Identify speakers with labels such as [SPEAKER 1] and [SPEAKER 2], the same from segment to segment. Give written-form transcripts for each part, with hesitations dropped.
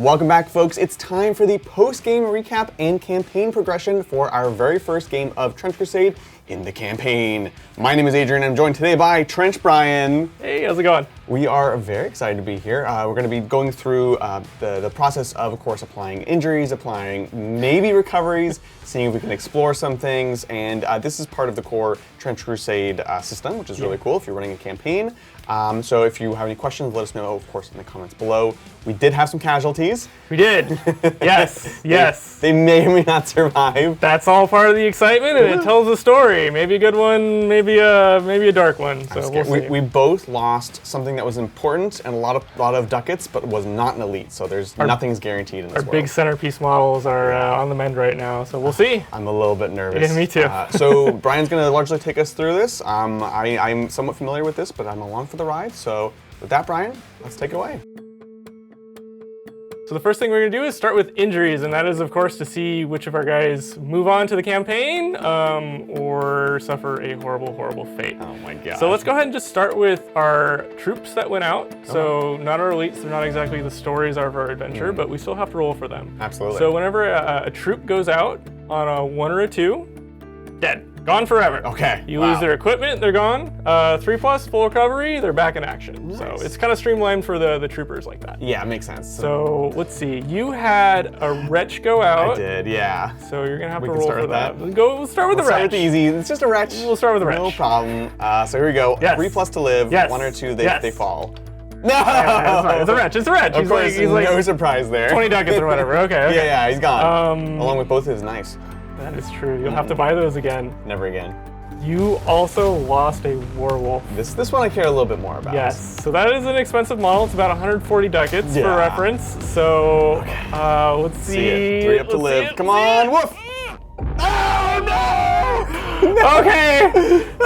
[SPEAKER 1] Welcome back, folks. It's time for the post-game recap and campaign progression for our very first game of Trench Crusade in the campaign. My name is Adrian, and I'm joined today by Trench Bryan.
[SPEAKER 2] Hey, how's it going?
[SPEAKER 1] We are very excited to be here. We're going to be going through the process of course, applying injuries, applying maybe recoveries, seeing if we can explore some things, and this is part of the core Trench Crusade system, which is really cool if you're running a campaign. So if you have any questions, let us know, of course, in the comments below. We did have some casualties.
[SPEAKER 2] We did. Yes, yes.
[SPEAKER 1] They may or may not survive.
[SPEAKER 2] That's all part of the excitement, and it tells a story. Maybe a good one, maybe a dark one. So we'll see.
[SPEAKER 1] We both lost something that was important and a lot of ducats, but was not an elite. So nothing's guaranteed in this world.
[SPEAKER 2] Our big centerpiece models are on the mend right now, so we'll see.
[SPEAKER 1] I'm a little bit nervous.
[SPEAKER 2] Yeah, me too.
[SPEAKER 1] So Brian's going to largely take us through this. I'm somewhat familiar with this, but I'm along for the ride. So with that, Brian, let's take it away.
[SPEAKER 2] So the first thing we're going to do is start with injuries, and that is, of course, to see which of our guys move on to the campaign or suffer a horrible, horrible fate.
[SPEAKER 1] Oh my god.
[SPEAKER 2] So let's go ahead and just start with our troops that went out. So not our elites, they're not exactly the stories of our adventure, but we still have to roll for them.
[SPEAKER 1] Absolutely.
[SPEAKER 2] So whenever a troop goes out on a 1 or a 2, dead. Gone forever.
[SPEAKER 1] Okay.
[SPEAKER 2] You lose their equipment, they're gone. 3+, full recovery, they're back in action.
[SPEAKER 1] Nice.
[SPEAKER 2] So it's kind of streamlined for the troopers like that.
[SPEAKER 1] Yeah, it makes sense.
[SPEAKER 2] So let's see. You had a wretch go out.
[SPEAKER 1] I did, yeah.
[SPEAKER 2] So you're gonna have to
[SPEAKER 1] can
[SPEAKER 2] roll
[SPEAKER 1] start
[SPEAKER 2] for
[SPEAKER 1] with
[SPEAKER 2] that.
[SPEAKER 1] that.
[SPEAKER 2] We'll start with the wretch.
[SPEAKER 1] Start with the easy. It's just a wretch.
[SPEAKER 2] We'll start with the wretch.
[SPEAKER 1] No problem. So here we go.
[SPEAKER 2] Yes.
[SPEAKER 1] 3+ to live.
[SPEAKER 2] Yes.
[SPEAKER 1] 1 or 2,
[SPEAKER 2] Yes.
[SPEAKER 1] they fall. No!
[SPEAKER 2] Yeah, it's a wretch. It's a wretch.
[SPEAKER 1] Of course,
[SPEAKER 2] he's like
[SPEAKER 1] no surprise there.
[SPEAKER 2] 20 ducats or whatever. Okay.
[SPEAKER 1] Yeah, he's gone. Along with both his knives.
[SPEAKER 2] That is true. You'll have to buy those again.
[SPEAKER 1] Never again.
[SPEAKER 2] You also lost a werewolf.
[SPEAKER 1] This one I care a little bit more about.
[SPEAKER 2] Yes, so that is an expensive model. It's about 140 ducats for reference. So let's see.
[SPEAKER 1] 3 up to live. Come on, woof!
[SPEAKER 2] Oh no! Okay,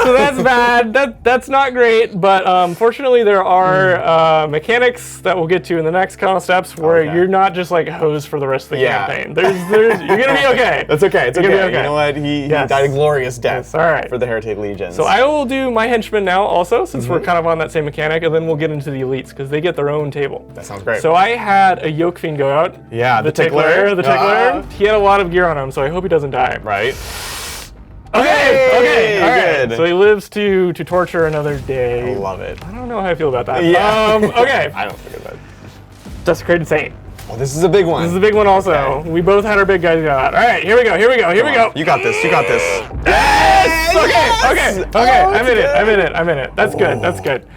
[SPEAKER 2] so that's bad. That's not great, but fortunately there are mechanics that we'll get to in the next couple steps where you're not just like hosed for the rest of the campaign. You're gonna be okay.
[SPEAKER 1] That's okay. It's okay.
[SPEAKER 2] Okay.
[SPEAKER 1] You know what? He died a glorious death for the Heretic Legions.
[SPEAKER 2] So I will do my henchmen now also, since we're kind of on that same mechanic, and then we'll get into the elites because they get their own table.
[SPEAKER 1] That sounds great.
[SPEAKER 2] So I had a yoke fiend go out.
[SPEAKER 1] Yeah, the tickler.
[SPEAKER 2] The tickler. He had a lot of gear on him, so I hope he doesn't die.
[SPEAKER 1] Right.
[SPEAKER 2] Okay, all right.
[SPEAKER 1] Good.
[SPEAKER 2] So he lives to torture another day.
[SPEAKER 1] I love it.
[SPEAKER 2] I don't know how I feel about that.
[SPEAKER 1] Yeah.
[SPEAKER 2] Okay.
[SPEAKER 1] I don't think of that.
[SPEAKER 2] Desecrated Saint.
[SPEAKER 1] Oh, this is a big one.
[SPEAKER 2] This is a big one also.
[SPEAKER 1] Okay.
[SPEAKER 2] We both had our big guys go out. All right, here we go.
[SPEAKER 1] You got this.
[SPEAKER 2] Yes! Okay. I'm in it. That's good.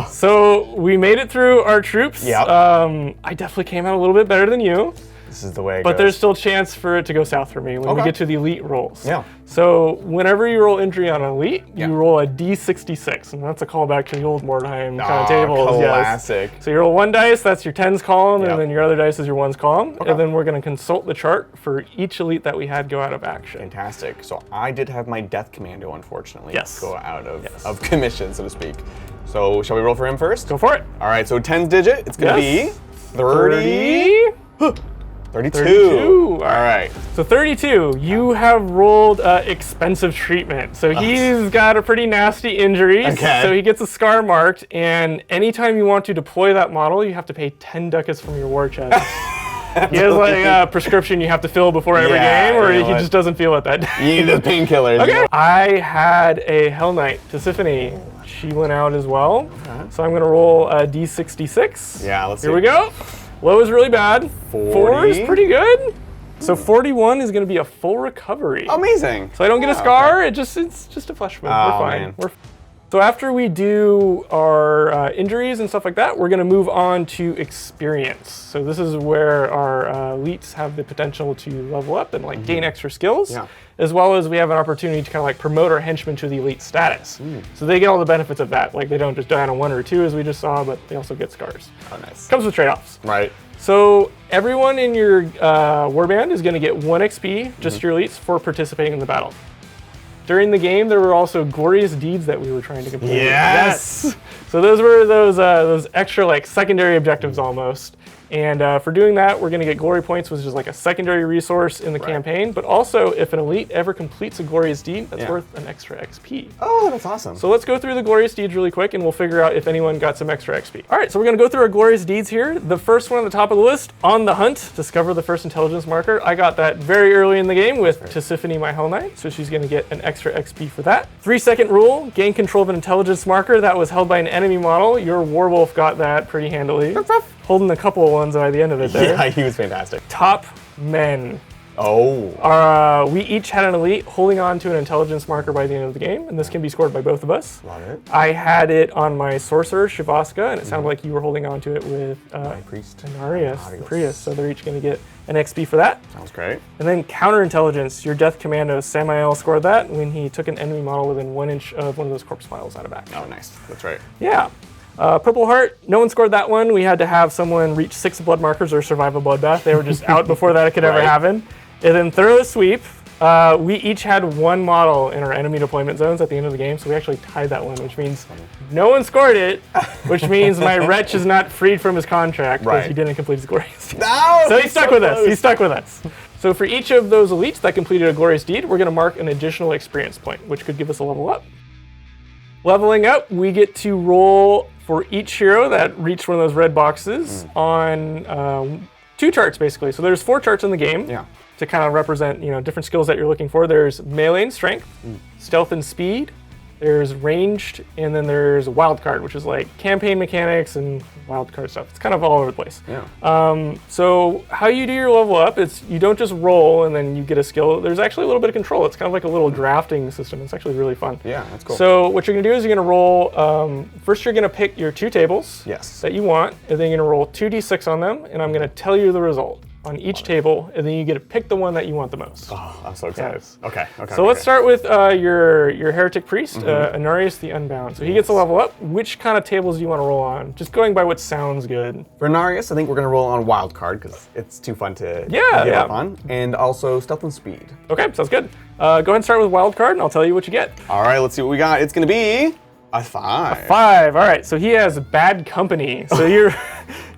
[SPEAKER 2] So we made it through our troops.
[SPEAKER 1] Yep.
[SPEAKER 2] I definitely came out a little bit better than you.
[SPEAKER 1] This is the way it
[SPEAKER 2] But
[SPEAKER 1] goes.
[SPEAKER 2] there's still a chance for it to go south for me when we get to the elite rolls.
[SPEAKER 1] Yeah.
[SPEAKER 2] So whenever you roll injury on an elite,
[SPEAKER 1] Yeah.
[SPEAKER 2] you roll a D66, and that's a callback to the old Mordheim kind of tables.
[SPEAKER 1] Classic.
[SPEAKER 2] Yes. So you roll 1 dice, that's your 10s column,
[SPEAKER 1] Yep.
[SPEAKER 2] and then your other dice is your 1s column.
[SPEAKER 1] Okay.
[SPEAKER 2] And then we're going to consult the chart for each elite that we had go out of action.
[SPEAKER 1] Fantastic. So I did have my Death Commando, unfortunately, go out of commission, so to speak. So shall we roll for him first?
[SPEAKER 2] Go for it.
[SPEAKER 1] All right, so 10's digit, it's going to be
[SPEAKER 2] 30.
[SPEAKER 1] 32. All right.
[SPEAKER 2] So 32, you have rolled expensive treatment. So he's got a pretty nasty injury.
[SPEAKER 1] Okay.
[SPEAKER 2] So he gets a scar marked, and anytime you want to deploy that model, you have to pay 10 ducats from your war chest. He has like a prescription you have to fill before every game, or he just doesn't feel it that day.
[SPEAKER 1] You need the painkillers.
[SPEAKER 2] Okay. I had a Hell Knight, Tisiphone. She went out as well. So I'm going to roll a D66.
[SPEAKER 1] Yeah, let's see.
[SPEAKER 2] Here we go. Low is really bad.
[SPEAKER 1] 40.
[SPEAKER 2] 4 is pretty good. So 41 is going to be a full recovery.
[SPEAKER 1] Amazing.
[SPEAKER 2] So I don't get a scar. It's just a flesh wound. We're fine.
[SPEAKER 1] Man.
[SPEAKER 2] So after we do our injuries and stuff like that, we're going to move on to experience. So this is where our elites have the potential to level up and like gain extra skills, as well as we have an opportunity to kind of like promote our henchmen to the elite status. So they get all the benefits of that. Like they don't just die on a 1 or 2 as we just saw, but they also get scars.
[SPEAKER 1] Oh, nice.
[SPEAKER 2] Comes with trade-offs.
[SPEAKER 1] Right.
[SPEAKER 2] So everyone in your warband is going to get 1 XP, just your elites, for participating in the battle. During the game, there were also glorious deeds that we were trying to complete.
[SPEAKER 1] Yes!
[SPEAKER 2] So those were those extra like secondary objectives almost. And for doing that, we're going to get glory points, which is like a secondary resource in the campaign. But also, if an elite ever completes a glorious deed, that's worth an extra XP.
[SPEAKER 1] Oh, that's awesome.
[SPEAKER 2] So let's go through the glorious deeds really quick, and we'll figure out if anyone got some extra XP. All right, so we're going to go through our glorious deeds here. The first one on the top of the list, on the hunt, discover the first intelligence marker. I got that very early in the game with Tisiphone, my Hell Knight, so she's going to get an extra XP for that. 3-second rule, gain control of an intelligence marker that was held by an enemy model. Your Warwolf got that pretty handily. Holding a couple of ones by the end of it there.
[SPEAKER 1] Yeah, he was fantastic.
[SPEAKER 2] Top men.
[SPEAKER 1] Oh.
[SPEAKER 2] We each had an elite holding on to an intelligence marker by the end of the game, and this can be scored by both of us.
[SPEAKER 1] Love it.
[SPEAKER 2] I had it on my sorcerer, Shivaska, and it sounded like you were holding on to it with
[SPEAKER 1] my priest,
[SPEAKER 2] Anarius, the priest, so they're each going to get an XP for that.
[SPEAKER 1] Sounds great.
[SPEAKER 2] And then counterintelligence, your death commando, Samael scored that when he took an enemy model within 1 inch of one of those corpse piles out of back.
[SPEAKER 1] Oh, nice. That's right.
[SPEAKER 2] Yeah. Purple Heart, no one scored that one. We had to have someone reach 6 blood markers or survive a bloodbath. They were just out before that could ever happen. And then Thorough Sweep, we each had 1 model in our enemy deployment zones at the end of the game, so we actually tied that one, which means no one scored it, which means my wretch is not freed from his contract because he didn't complete his glorious deed.
[SPEAKER 1] No,
[SPEAKER 2] so he's stuck with us. He's stuck with us. So for each of those elites that completed a glorious deed, we're going to mark an additional experience point, which could give us a level up. Leveling up, we get to roll for each hero that reached one of those red boxes on 2 charts, basically. So there's 4 charts in the game to kind of represent, different skills that you're looking for. There's melee and strength, stealth and speed, there's ranged, and then there's wild card, which is like campaign mechanics and wild card stuff. It's kind of all over the place.
[SPEAKER 1] Yeah.
[SPEAKER 2] So how you do your level up, it's you don't just roll and then you get a skill. There's actually a little bit of control. It's kind of like a little drafting system. It's actually really fun.
[SPEAKER 1] Yeah, that's cool.
[SPEAKER 2] So what you're gonna do is you're gonna roll, first you're gonna pick your 2 tables that you want, and then you're gonna roll 2d6 on them, and I'm gonna tell you the result on each table, and then you get to pick the one that you want the most.
[SPEAKER 1] Oh, I'm so excited. Okay.
[SPEAKER 2] So let's start with your heretic priest, Anarius the Unbound. So he gets a level up. Which kind of tables do you want to roll on? Just going by what sounds good.
[SPEAKER 1] For Anarius, I think we're going to roll on wild card because it's too fun to give up on, and also stealth and speed. Okay,
[SPEAKER 2] sounds good. Go ahead and start with wild card, and I'll tell you what you get.
[SPEAKER 1] All right, let's see what we got. It's going to be a 5.
[SPEAKER 2] A 5. All right. So he has bad company. So your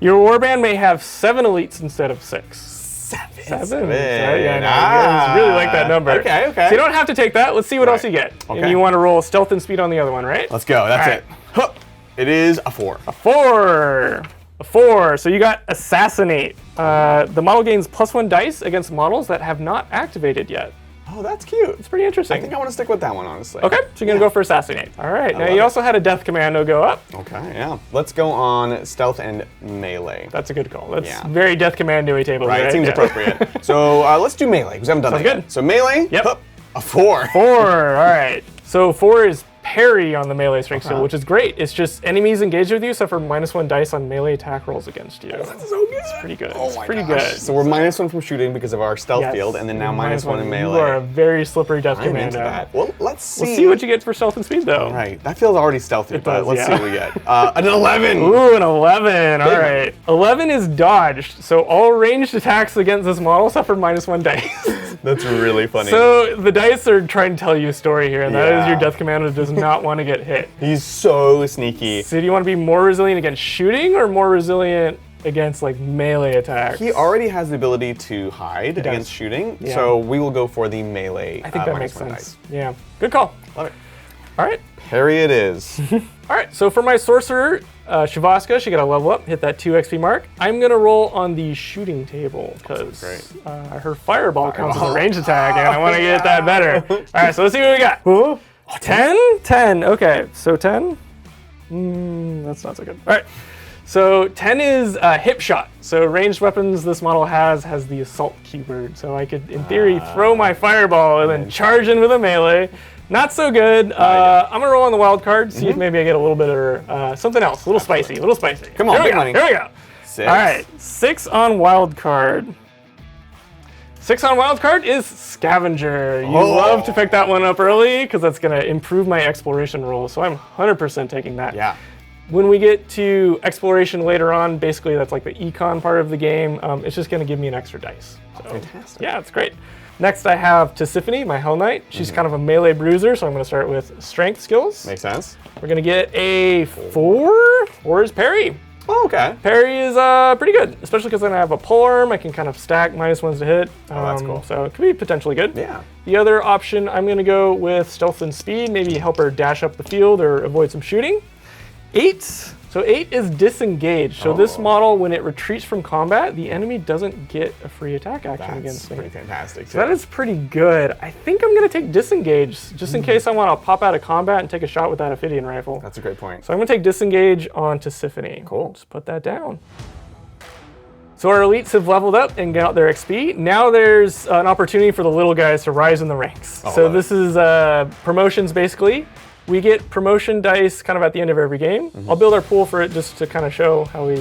[SPEAKER 2] warband may have 7 elites instead of 6. 7. Yeah, I really like that number.
[SPEAKER 1] Okay.
[SPEAKER 2] So you don't have to take that. Let's see what else you get. And you want to roll stealth and speed on the other one, right?
[SPEAKER 1] Let's go. That's it. Huh. It is a 4.
[SPEAKER 2] A 4. A 4. So you got assassinate. The model gains +1 dice against models that have not activated yet.
[SPEAKER 1] Oh, that's cute.
[SPEAKER 2] It's pretty interesting.
[SPEAKER 1] I think I want to stick with that one, honestly.
[SPEAKER 2] Okay, so you're going to go for assassinate. All right, now you also had a death commando go up.
[SPEAKER 1] Okay, yeah. Let's go on stealth and melee.
[SPEAKER 2] That's a good call. That's very death commando-y table.
[SPEAKER 1] Right, it seems appropriate. So let's do melee, because we haven't done that yet. So melee, a 4.
[SPEAKER 2] 4, all right. So 4 is parry on the melee strength skill, which is great. It's just enemies engaged with you suffer -1 dice on melee attack rolls against you.
[SPEAKER 1] Oh, that's so good.
[SPEAKER 2] It's pretty good.
[SPEAKER 1] Oh
[SPEAKER 2] it's
[SPEAKER 1] my
[SPEAKER 2] pretty
[SPEAKER 1] gosh.
[SPEAKER 2] good.
[SPEAKER 1] So we're -1 from shooting because of our stealth field, and then now -1 in melee.
[SPEAKER 2] You are a very slippery death
[SPEAKER 1] I'm
[SPEAKER 2] commando.
[SPEAKER 1] into that. Well, let's see.
[SPEAKER 2] We'll see what you get for stealth and speed, though.
[SPEAKER 1] All right, that feels already stealthy, but let's see what we get. An 11.
[SPEAKER 2] Ooh, an 11. All right. 11 is dodged, so all ranged attacks against this model suffer -1 dice.
[SPEAKER 1] That's really funny.
[SPEAKER 2] So the dice are trying to tell you a story here, and that is your death commando does not want to get hit.
[SPEAKER 1] He's so sneaky.
[SPEAKER 2] So do you want to be more resilient against shooting or more resilient against like melee attacks?
[SPEAKER 1] He already has the ability to hide against shooting, so we will go for the melee.
[SPEAKER 2] I think that makes sense.
[SPEAKER 1] Dice.
[SPEAKER 2] Yeah, good call.
[SPEAKER 1] Love it.
[SPEAKER 2] All right.
[SPEAKER 1] Parry it is.
[SPEAKER 2] All right, so for my sorcerer, Shivaska, she got a level up, hit that 2 XP mark. I'm gonna roll on the shooting table because her fireball counts as a ranged attack, and I want to get that better. All right, so let's see what we got. 10? 10, okay, so 10? That's not so good. All right, so 10 is hip shot. So ranged weapons this model has the assault keyword. So I could, in theory, throw my fireball and then charge in with a melee. Not so good. I'm gonna roll on the wild card, see if maybe I get a little bit of something else, a little spicy, a little spicy.
[SPEAKER 1] Come on, big money.
[SPEAKER 2] Here we go.
[SPEAKER 1] 6.
[SPEAKER 2] All right, 6 on wild card. 6 on wild card is Scavenger. You love to pick that one up early because that's going to improve my exploration roll. So I'm 100% taking that.
[SPEAKER 1] Yeah.
[SPEAKER 2] When we get to exploration later on, basically that's like the econ part of the game. It's just going to give me an extra dice. So,
[SPEAKER 1] fantastic.
[SPEAKER 2] Yeah, it's great. Next I have Tisiphone, my Hell Knight. She's kind of a melee bruiser, so I'm going to start with strength skills.
[SPEAKER 1] Makes sense.
[SPEAKER 2] We're going to get a 4. 4 is parry.
[SPEAKER 1] Oh, okay.
[SPEAKER 2] Parry is pretty good, especially because then I have a polearm. I can kind of stack -1s to hit.
[SPEAKER 1] Oh, that's cool.
[SPEAKER 2] So it could be potentially good.
[SPEAKER 1] Yeah.
[SPEAKER 2] The other option, I'm going to go with stealth and speed, maybe help her dash up the field or avoid some shooting. 8. So 8 is disengage. So this model, when it retreats from combat, the enemy doesn't get a free attack action against me.
[SPEAKER 1] That's pretty fantastic.
[SPEAKER 2] So that is pretty good. I think I'm going to take disengage, just in case I want to pop out of combat and take a shot with that Ophidian rifle.
[SPEAKER 1] That's a great point.
[SPEAKER 2] So I'm going to take disengage on Tisiphone.
[SPEAKER 1] Cool.
[SPEAKER 2] Just put that down. So our elites have leveled up and got their XP. Now there's an opportunity for the little guys to rise in the ranks. So this is promotions, basically. We get promotion dice kind of at the end of every game. I'll build our pool for it just to kind of show how we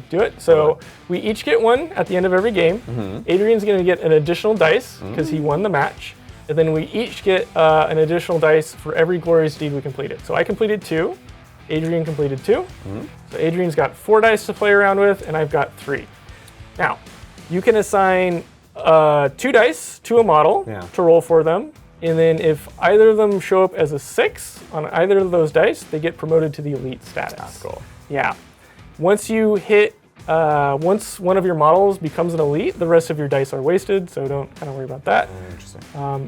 [SPEAKER 2] do it. So we each get one at the end of every game. Adrian's going to get an additional dice because he won the match. And then we each get an additional dice for every glorious deed we completed. So I completed 2. Adrian completed 2. So Adrian's got 4 dice to play around with, and I've got 3. Now, you can assign 2 dice to a model to roll for them. And then if either of them show up as a 6 on either of those dice, they get promoted to the elite status.
[SPEAKER 1] That's cool.
[SPEAKER 2] Yeah. Once you hit, once one of your models becomes an elite, the rest of your dice are wasted, so don't kind of worry about that.
[SPEAKER 1] Interesting.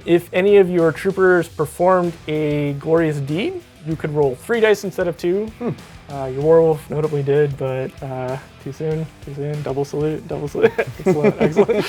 [SPEAKER 2] If any of your troopers performed a glorious deed, you could roll 3 dice instead of 2. Your werewolf notably did, but too soon. Double salute. Excellent, excellent.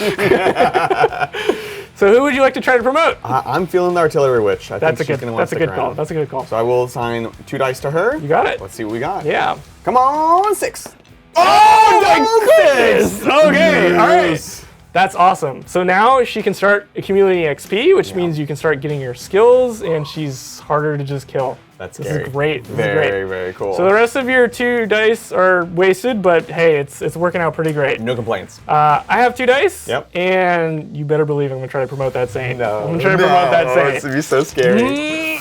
[SPEAKER 2] So who would you like to try to promote?
[SPEAKER 1] I'm feeling the artillery witch.
[SPEAKER 2] That's a good call. That's a good call.
[SPEAKER 1] So I will assign 2 dice to her.
[SPEAKER 2] You got it.
[SPEAKER 1] Let's see what we got.
[SPEAKER 2] Yeah.
[SPEAKER 1] Come on, 6.
[SPEAKER 2] Oh my goodness! Okay, all right. That's awesome. So now she can start accumulating XP, which means you can start getting your skills, and she's harder to just kill.
[SPEAKER 1] This
[SPEAKER 2] is great. This is
[SPEAKER 1] very,
[SPEAKER 2] great.
[SPEAKER 1] very cool.
[SPEAKER 2] So the rest of your 2 dice are wasted, but hey, it's working out pretty great.
[SPEAKER 1] No complaints.
[SPEAKER 2] I have 2 dice.
[SPEAKER 1] Yep.
[SPEAKER 2] And you better believe I'm gonna try to promote that saint.
[SPEAKER 1] No.
[SPEAKER 2] I'm gonna try to promote that saint.
[SPEAKER 1] It's gonna be so scary.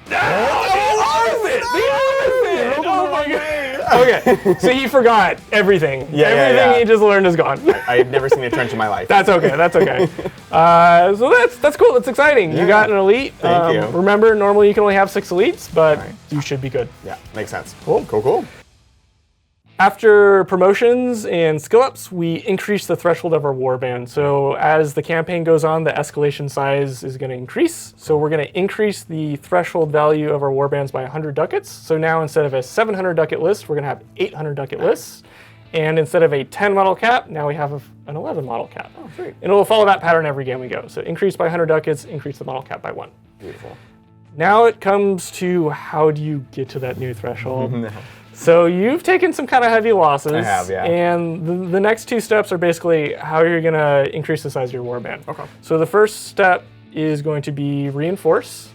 [SPEAKER 2] The opposite! Oh my god! Okay, so he forgot everything. Everything he just learned is gone.
[SPEAKER 1] I've never seen a trench in my life.
[SPEAKER 2] That's okay. That's okay. So that's cool. That's exciting. You got an elite.
[SPEAKER 1] Thank you.
[SPEAKER 2] Remember, normally you can only have 6 elites, but you should be good.
[SPEAKER 1] Yeah, makes sense.
[SPEAKER 2] Cool.
[SPEAKER 1] Cool.
[SPEAKER 2] After promotions and skill ups, we increase the threshold of our warband. So as the campaign goes on, the escalation size is going to increase. So we're going to increase the threshold value of our warbands by 100 ducats. So now instead of a 700 ducat list, we're going to have 800 ducat lists. And instead of a 10 model cap, now we have an 11 model cap.
[SPEAKER 1] Oh, sweet.
[SPEAKER 2] And it'll follow that pattern every game we go. So increase by 100 ducats, increase the model cap by 1.
[SPEAKER 1] Beautiful.
[SPEAKER 2] Now it comes to how do you get to that new threshold? So you've taken some kind of heavy losses.
[SPEAKER 1] I have, yeah.
[SPEAKER 2] And the next 2 steps are basically how you're going to increase the size of your warband.
[SPEAKER 1] Okay.
[SPEAKER 2] So the first step is going to be reinforce.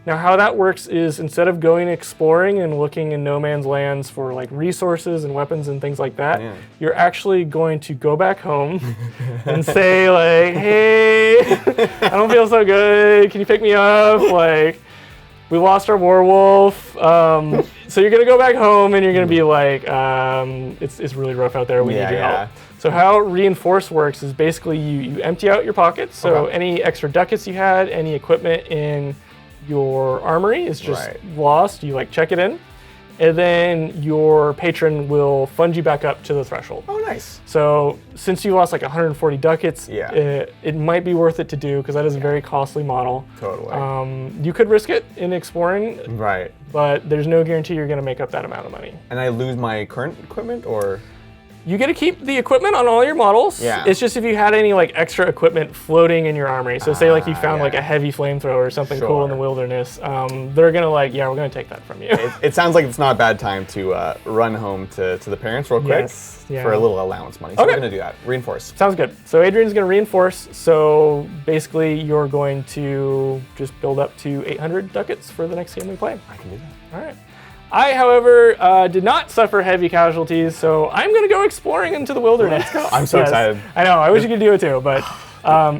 [SPEAKER 2] Now how that works is instead of going exploring and looking in no man's lands for like resources and weapons and things like that, you're actually going to go back home and say like, hey, I don't feel so good. Can you pick me up? Like, we lost our werewolf. So you're gonna go back home and you're gonna be like, it's really rough out there. We need your help. So how reinforce works is basically you empty out your pockets. So any extra ducats you had, any equipment in your armory is just lost. You like check it in, and then your patron will fund you back up to the threshold.
[SPEAKER 1] Oh, nice.
[SPEAKER 2] So since you lost like 140 ducats, it might be worth it to do because that is a very costly model.
[SPEAKER 1] Totally.
[SPEAKER 2] You could risk it in exploring,
[SPEAKER 1] Right.
[SPEAKER 2] but there's no guarantee you're going to make up that amount of money.
[SPEAKER 1] And I lose my current equipment, or?
[SPEAKER 2] You get to keep the equipment on all your models.
[SPEAKER 1] Yeah.
[SPEAKER 2] It's just if you had any like extra equipment floating in your armory. So say like you found like a heavy flamethrower or something cool in the wilderness, they're gonna like, we're gonna take that from you.
[SPEAKER 1] It sounds like it's not a bad time to run home to the parents real quick for a little allowance money. So we're gonna do that. Reinforce.
[SPEAKER 2] Sounds good. So Adrian's gonna reinforce. So basically you're going to just build up to 800 ducats for the next game we play.
[SPEAKER 1] I can do that.
[SPEAKER 2] All right. I, however, did not suffer heavy casualties, so I'm going to go exploring into the wilderness.
[SPEAKER 1] I'm so excited.
[SPEAKER 2] I know. I wish you could do it too, but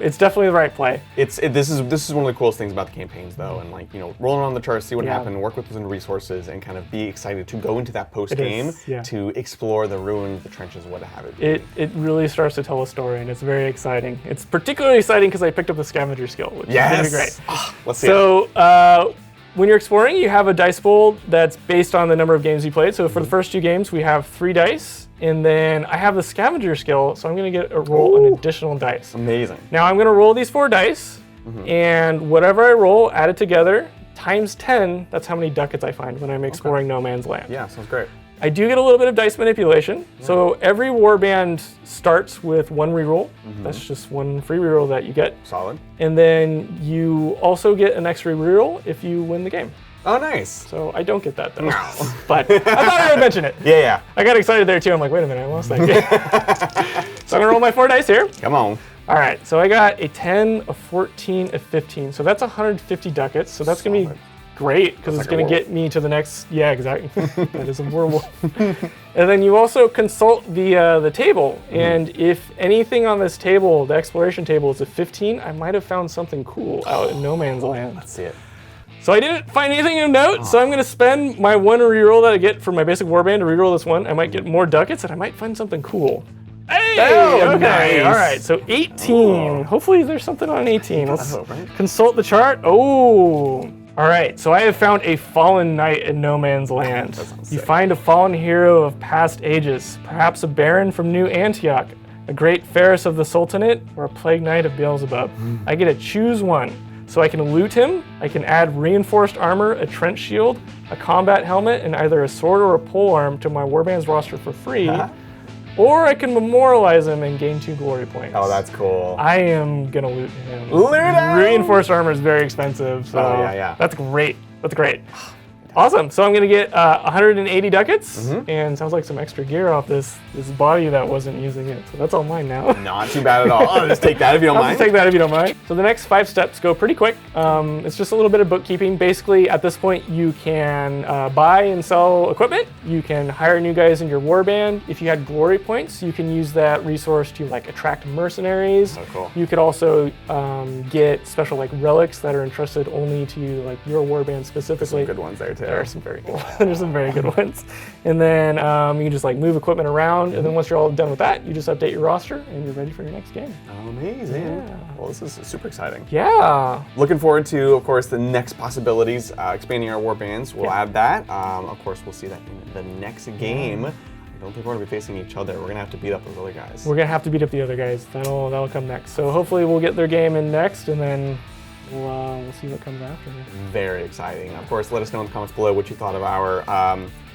[SPEAKER 2] it's definitely the right play.
[SPEAKER 1] This is one of the coolest things about the campagns, though, and like rolling on the charts, see what happened, work with those resources, and kind of be excited to go into that post game to explore the ruins, the trenches, what have it.
[SPEAKER 2] It really starts to tell a story, and it's very exciting. It's particularly exciting because I picked up the scavenger skill, which is going to be great.
[SPEAKER 1] Let's see. So.
[SPEAKER 2] when you're exploring, you have a dice pool that's based on the number of games you played. So for the first 2 games, we have 3 dice. And then I have the scavenger skill, so I'm going to get a roll an additional dice.
[SPEAKER 1] Amazing.
[SPEAKER 2] Now I'm going to roll these 4 dice, and whatever I roll, add it together, times 10, that's how many ducats I find when I'm exploring No Man's Land.
[SPEAKER 1] Yeah, sounds great.
[SPEAKER 2] I do get a little bit of dice manipulation. Yeah. So every warband starts with 1 reroll. That's just 1 free reroll that you get.
[SPEAKER 1] Solid.
[SPEAKER 2] And then you also get an extra reroll if you win the game.
[SPEAKER 1] Oh, nice.
[SPEAKER 2] So I don't get that though. No. But I thought I would mention it.
[SPEAKER 1] Yeah.
[SPEAKER 2] I got excited there too. I'm like, wait a minute, I lost that game. So I'm gonna roll my 4 dice here.
[SPEAKER 1] Come on.
[SPEAKER 2] All right, so I got a 10, a 14, a 15. So that's 150 ducats. So that's gonna be great because it's going to get me to the next. Yeah, exactly. That is a werewolf. And then you also consult the table, and if anything on this table, the exploration table, is a 15, I might have found something cool out in No Man's Land.
[SPEAKER 1] Let's see it.
[SPEAKER 2] So I didn't find anything of note, so I'm going to spend my 1 reroll that I get for my basic warband to reroll this one. I might get more ducats, and I might find something cool. Hey!
[SPEAKER 1] Oh,
[SPEAKER 2] Okay,
[SPEAKER 1] nice.
[SPEAKER 2] all right, so 18. Hopefully there's something on 18. Let's
[SPEAKER 1] hope, right?
[SPEAKER 2] consult the chart. Oh. All right, so I have found a fallen knight in No Man's Land. You find a fallen hero of past ages, perhaps a baron from New Antioch, a great Ferris of the Sultanate, or a plague knight of Beelzebub. I get to choose one. So I can loot him, I can add reinforced armor, a trench shield, a combat helmet, and either a sword or a polearm to my warband's roster for free. Or I can memorialize him and gain 2 glory points.
[SPEAKER 1] Oh, that's cool.
[SPEAKER 2] I am gonna loot him.
[SPEAKER 1] Loot him!
[SPEAKER 2] Reinforced armor is very expensive, so that's great. That's great. Awesome. So I'm gonna get 180 ducats, and sounds like some extra gear off this body that wasn't using it. So that's all mine now.
[SPEAKER 1] Not too bad at all. I'll just take that if you don't mind.
[SPEAKER 2] I'll just take that if you don't mind. So the next 5 steps go pretty quick. It's just a little bit of bookkeeping. Basically, at this point, you can buy and sell equipment. You can hire new guys in your warband. If you had glory points, you can use that resource to like attract mercenaries.
[SPEAKER 1] Oh, cool.
[SPEAKER 2] You could also get special like relics that are entrusted only to like your warband specifically.
[SPEAKER 1] Some good ones there too.
[SPEAKER 2] There are some very good ones. There's some very good ones. And then you can just like move equipment around, and then once you're all done with that, you just update your roster and you're ready for your next game.
[SPEAKER 1] Amazing.
[SPEAKER 2] Yeah.
[SPEAKER 1] Well, this is super exciting.
[SPEAKER 2] Yeah.
[SPEAKER 1] Looking forward to, of course, the next possibilities, expanding our war bands. We'll add that. Of course, we'll see that in the next game. I don't think we're going to be facing each other. We're going to have to beat up those other guys.
[SPEAKER 2] We're going to have to beat up the other guys. That'll come next. So hopefully we'll get their game in next, and then we'll see what comes after.
[SPEAKER 1] Very exciting. Of course, let us know in the comments below what you thought of our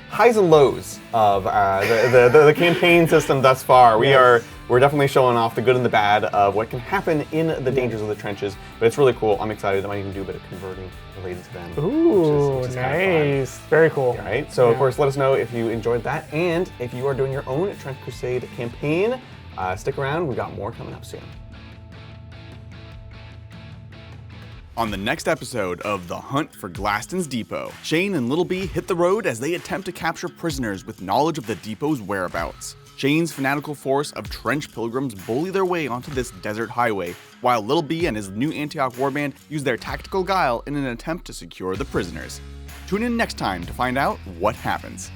[SPEAKER 1] highs and lows of the campaign system thus far. We're definitely showing off the good and the bad of what can happen in the dangers of the trenches, but it's really cool. I'm excited. I might even do a bit of converting related to them.
[SPEAKER 2] Ooh,
[SPEAKER 1] which is
[SPEAKER 2] nice. Very cool.
[SPEAKER 1] Right? So, of course, let us know if you enjoyed that, and if you are doing your own Trench Crusade campaign, stick around. We've got more coming up soon. On the next episode of The Hunt for Glaston's Depot, Shane and Little B hit the road as they attempt to capture prisoners with knowledge of the depot's whereabouts. Shane's fanatical force of trench pilgrims bully their way onto this desert highway, while Little B and his New Antioch warband use their tactical guile in an attempt to secure the prisoners. Tune in next time to find out what happens.